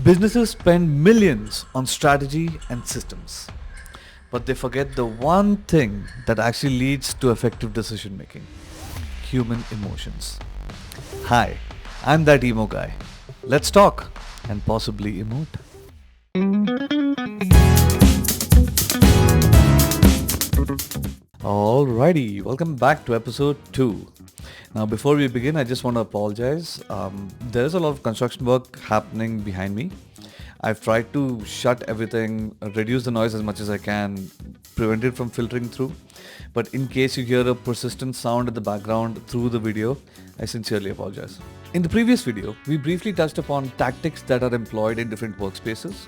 Businesses spend millions on strategy and systems, but they forget the one thing that actually leads to effective decision making: human emotions. Hi, I'm that emo guy. Let's talk and possibly emote. Alrighty, welcome back to episode 2. Now, before we begin, I just want to apologize. There is a lot of construction work happening behind me. I've tried to shut everything, reduce the noise as much as I can, prevent it from filtering through. But in case you hear a persistent sound in the background through the video, I sincerely apologize. In the previous video, we briefly touched upon tactics that are employed in different workspaces,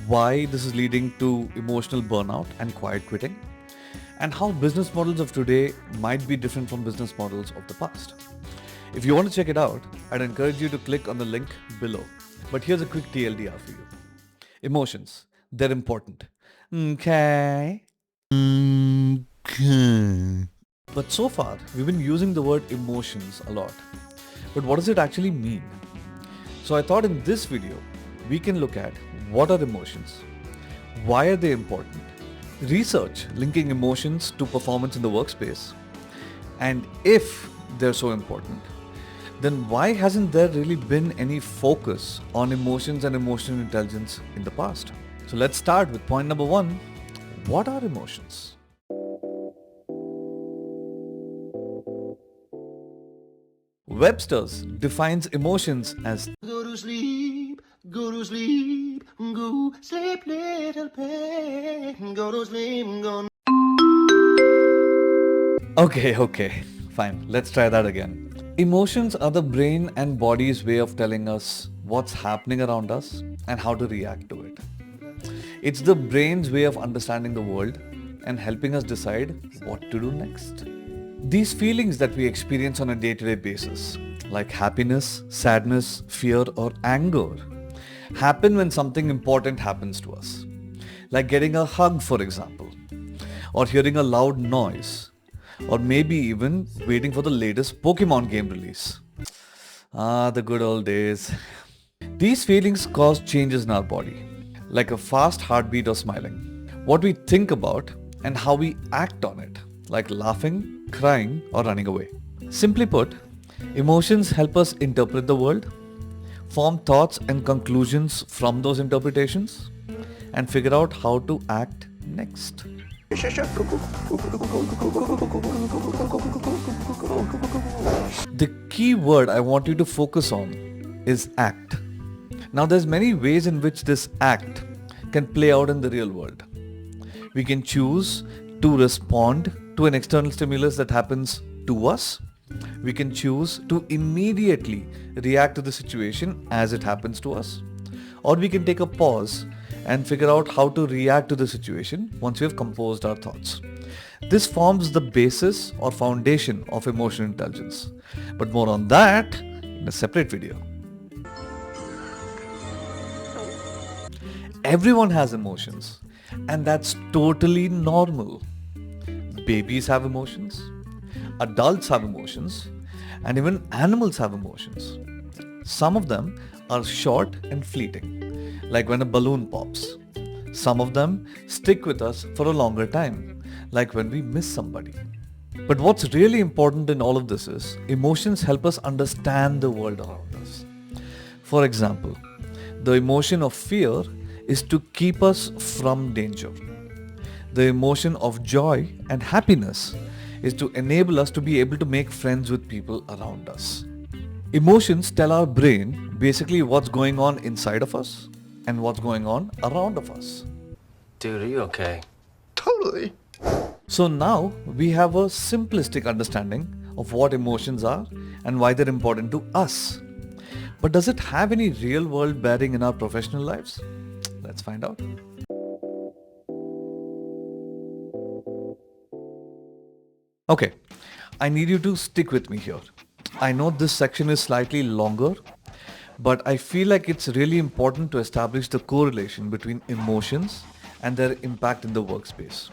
why this is leading to emotional burnout and quiet quitting, and how business models of today might be different from business models of the past. If you want to check it out, I'd encourage you to click on the link below. But here's a quick TLDR for you. Emotions, they're important. Okay. But so far, we've been using the word emotions a lot. But what does it actually mean? So I thought in this video, we can look at what are emotions, why are they important, research linking emotions to performance in the workspace, and if they're so important, then why hasn't there really been any focus on emotions and emotional intelligence in the past? So let's start with point number 1. What are emotions? Webster's defines emotions as Go to sleep, go to sleep, go sleep, little pig, go to sleep, go. Okay, fine. Let's try that again. Emotions are the brain and body's way of telling us what's happening around us and how to react to it. It's the brain's way of understanding the world and helping us decide what to do next. These feelings that we experience on a day-to-day basis, like happiness, sadness, fear, or anger, happen when something important happens to us, like getting a hug, for example, or hearing a loud noise, or maybe even waiting for the latest Pokemon game release. The good old days. These feelings cause changes in our body, like a fast heartbeat or smiling, what we think about and how we act on it, like laughing, crying, or running away. Simply put, emotions help us interpret the world, form thoughts and conclusions from those interpretations, and figure out how to act next. The key word I want you to focus on is act. Now there's many ways in which this act can play out in the real world. We can choose to respond to an external stimulus that happens to us. We can choose to immediately react to the situation as it happens to us. Or we can take a pause and figure out how to react to the situation once we have composed our thoughts. This forms the basis or foundation of emotional intelligence. But more on that in a separate video. Everyone has emotions, and that's totally normal. Babies have emotions, adults have emotions, and even animals have emotions. Some of them are short and fleeting, like when a balloon pops. Some of them stick with us for a longer time, like when we miss somebody. But what's really important in all of this is emotions help us understand the world around us. For example, the emotion of fear is to keep us from danger. The emotion of joy and happiness is to enable us to be able to make friends with people around us. Emotions tell our brain basically what's going on inside of us and what's going on around of us. Dude, are you okay? Totally. So now we have a simplistic understanding of what emotions are and why they're important to us. But does it have any real world bearing in our professional lives? Let's find out. Okay, I need you to stick with me here. I know this section is slightly longer, but I feel like it's really important to establish the correlation between emotions and their impact in the workspace.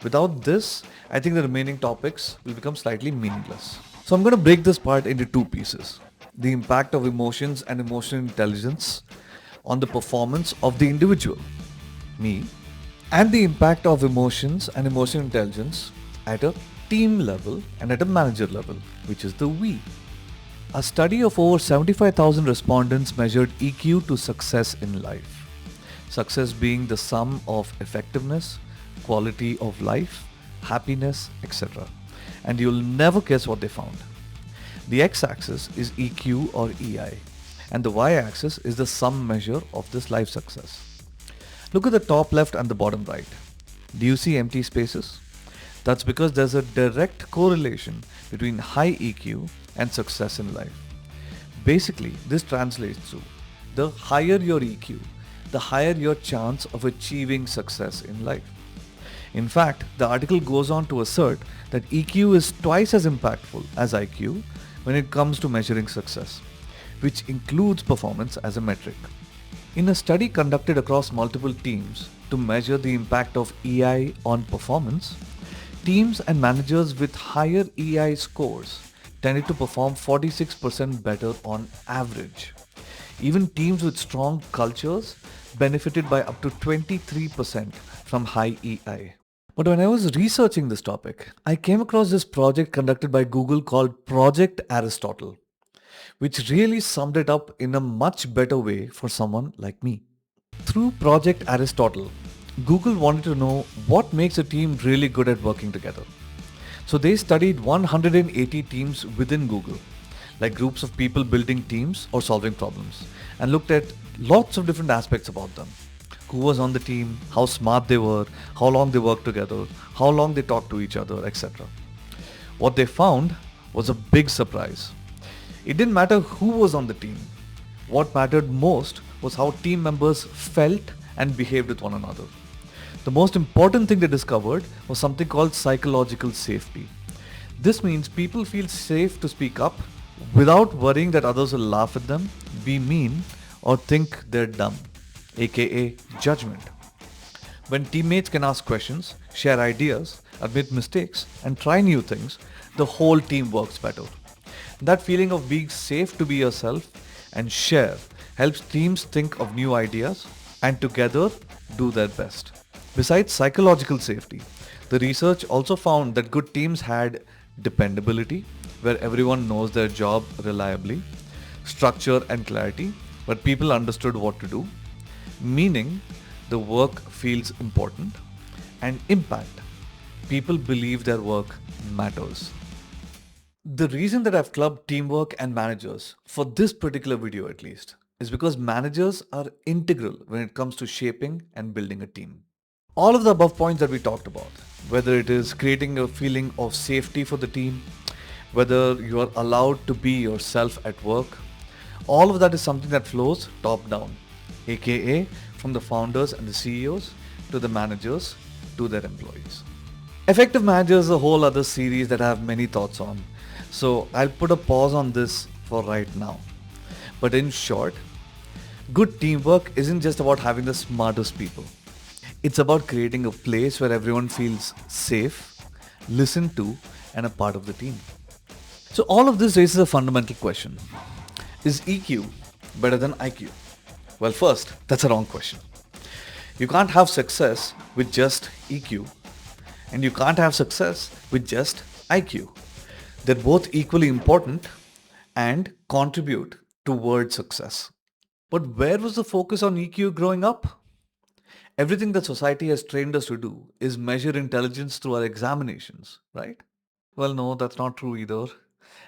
Without this, I think the remaining topics will become slightly meaningless. So I'm going to break this part into two pieces: the impact of emotions and emotional intelligence on the performance of the individual, me, and the impact of emotions and emotional intelligence at a team level and at a manager level, which is the we. A study of over 75,000 respondents measured EQ to success in life. Success being the sum of effectiveness, quality of life, happiness, etc. And you'll never guess what they found. The x-axis is EQ or EI, and the y-axis is the sum measure of this life success. Look at the top left and the bottom right. Do you see empty spaces? That's because there's a direct correlation between high EQ and success in life. Basically, this translates to the higher your EQ, the higher your chance of achieving success in life. In fact, the article goes on to assert that EQ is twice as impactful as IQ when it comes to measuring success, which includes performance as a metric. In a study conducted across multiple teams to measure the impact of EI on performance, teams and managers with higher EI scores tended to perform 46% better on average. Even teams with strong cultures benefited by up to 23% from high EI. But when I was researching this topic, I came across this project conducted by Google called Project Aristotle, which really summed it up in a much better way for someone like me. Through Project Aristotle, Google wanted to know what makes a team really good at working together. So they studied 180 teams within Google, like groups of people building teams or solving problems, and looked at lots of different aspects about them. Who was on the team, how smart they were, how long they worked together, how long they talked to each other, etc. What they found was a big surprise. It didn't matter who was on the team. What mattered most was how team members felt and behaved with one another. The most important thing they discovered was something called psychological safety. This means people feel safe to speak up without worrying that others will laugh at them, be mean, or think they're dumb, aka judgment. When teammates can ask questions, share ideas, admit mistakes, and try new things, the whole team works better. That feeling of being safe to be yourself and share helps teams think of new ideas and together do their best. Besides psychological safety, the research also found that good teams had dependability, where everyone knows their job reliably, structure and clarity, where people understood what to do, meaning the work feels important, and impact. People believe their work matters. The reason that I've clubbed teamwork and managers, for this particular video at least, is because managers are integral when it comes to shaping and building a team. All of the above points that we talked about, whether it is creating a feeling of safety for the team, whether you are allowed to be yourself at work, all of that is something that flows top down, aka from the founders and the CEOs to the managers to their employees. Effective managers is a whole other series that I have many thoughts on. So I'll put a pause on this for right now. But in short, good teamwork isn't just about having the smartest people. It's about creating a place where everyone feels safe, listened to, and a part of the team. So all of this raises a fundamental question. Is EQ better than IQ? Well, first, that's a wrong question. You can't have success with just EQ, and you can't have success with just IQ. They're both equally important and contribute toward success. But where was the focus on EQ growing up? Everything that society has trained us to do is measure intelligence through our examinations, right? Well, no, that's not true either.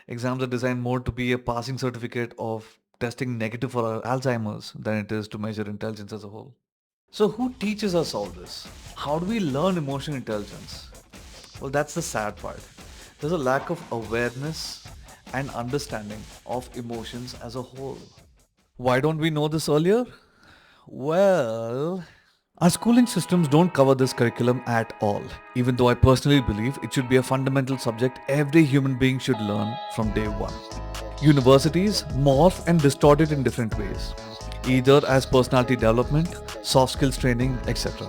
Exams are designed more to be a passing certificate of testing negative for our Alzheimer's than it is to measure intelligence as a whole. So who teaches us all this? How do we learn emotional intelligence? Well, that's the sad part. There's a lack of awareness and understanding of emotions as a whole. Why don't we know this earlier? Well, our schooling systems don't cover this curriculum at all, even though I personally believe it should be a fundamental subject every human being should learn from day one. Universities morph and distort it in different ways, either as personality development, soft skills training, etc.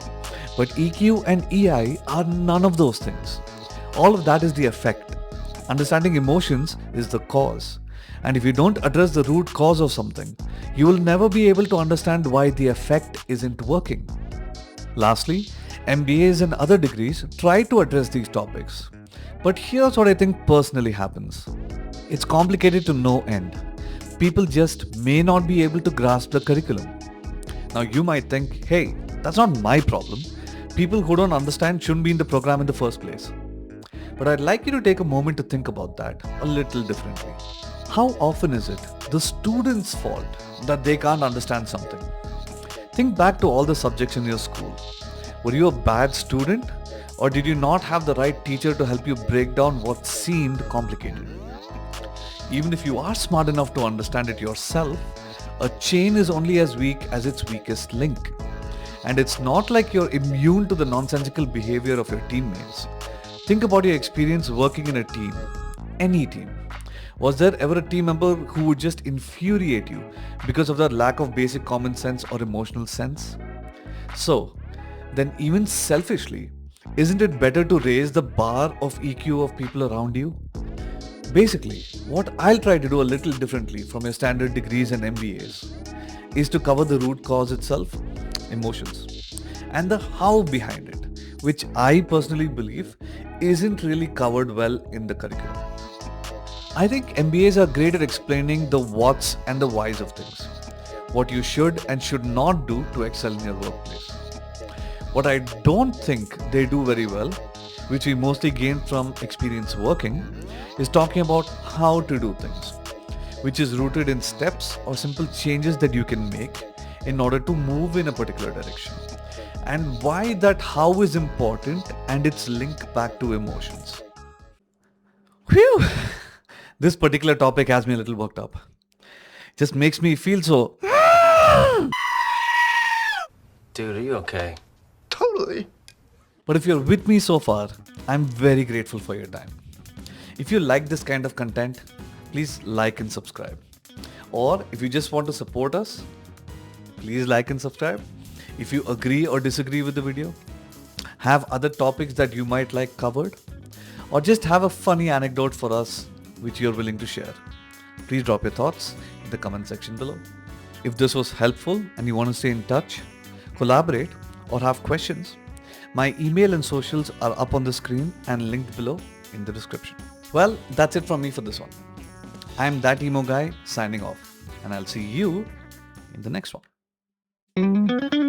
But EQ and EI are none of those things. All of that is the effect. Understanding emotions is the cause. And if you don't address the root cause of something, you will never be able to understand why the effect isn't working. Lastly, MBAs and other degrees try to address these topics. But here's what I think personally happens. It's complicated to no end. People just may not be able to grasp the curriculum. Now you might think, hey, that's not my problem. People who don't understand shouldn't be in the program in the first place. But I'd like you to take a moment to think about that a little differently. How often is it the student's fault that they can't understand something? Think back to all the subjects in your school. Were you a bad student, or did you not have the right teacher to help you break down what seemed complicated? Even if you are smart enough to understand it yourself, a chain is only as weak as its weakest link. And it's not like you're immune to the nonsensical behavior of your teammates. Think about your experience working in a team, any team. Was there ever a team member who would just infuriate you because of their lack of basic common sense or emotional sense? So, then even selfishly, isn't it better to raise the bar of EQ of people around you? Basically, what I'll try to do a little differently from your standard degrees and MBAs is to cover the root cause itself, emotions, and the how behind it, which I personally believe isn't really covered well in the curriculum. I think MBAs are great at explaining the whats and the whys of things, what you should and should not do to excel in your workplace. What I don't think they do very well, which we mostly gain from experience working, is talking about how to do things, which is rooted in steps or simple changes that you can make in order to move in a particular direction, and why that how is important and its link back to emotions. Phew! This particular topic has me a little worked up. Just makes me feel so. Dude, are you okay? Totally. But if you're with me so far, I'm very grateful for your time. If you like this kind of content, please like and subscribe. Or if you just want to support us, please like and subscribe. If you agree or disagree with the video, have other topics that you might like covered, or just have a funny anecdote for us which you're willing to share, please drop your thoughts in the comment section below. If this was helpful and you want to stay in touch, collaborate, or have questions, my email and socials are up on the screen and linked below in the description. Well, that's it from me for this one. I'm that emo guy signing off, and I'll see you in the next one.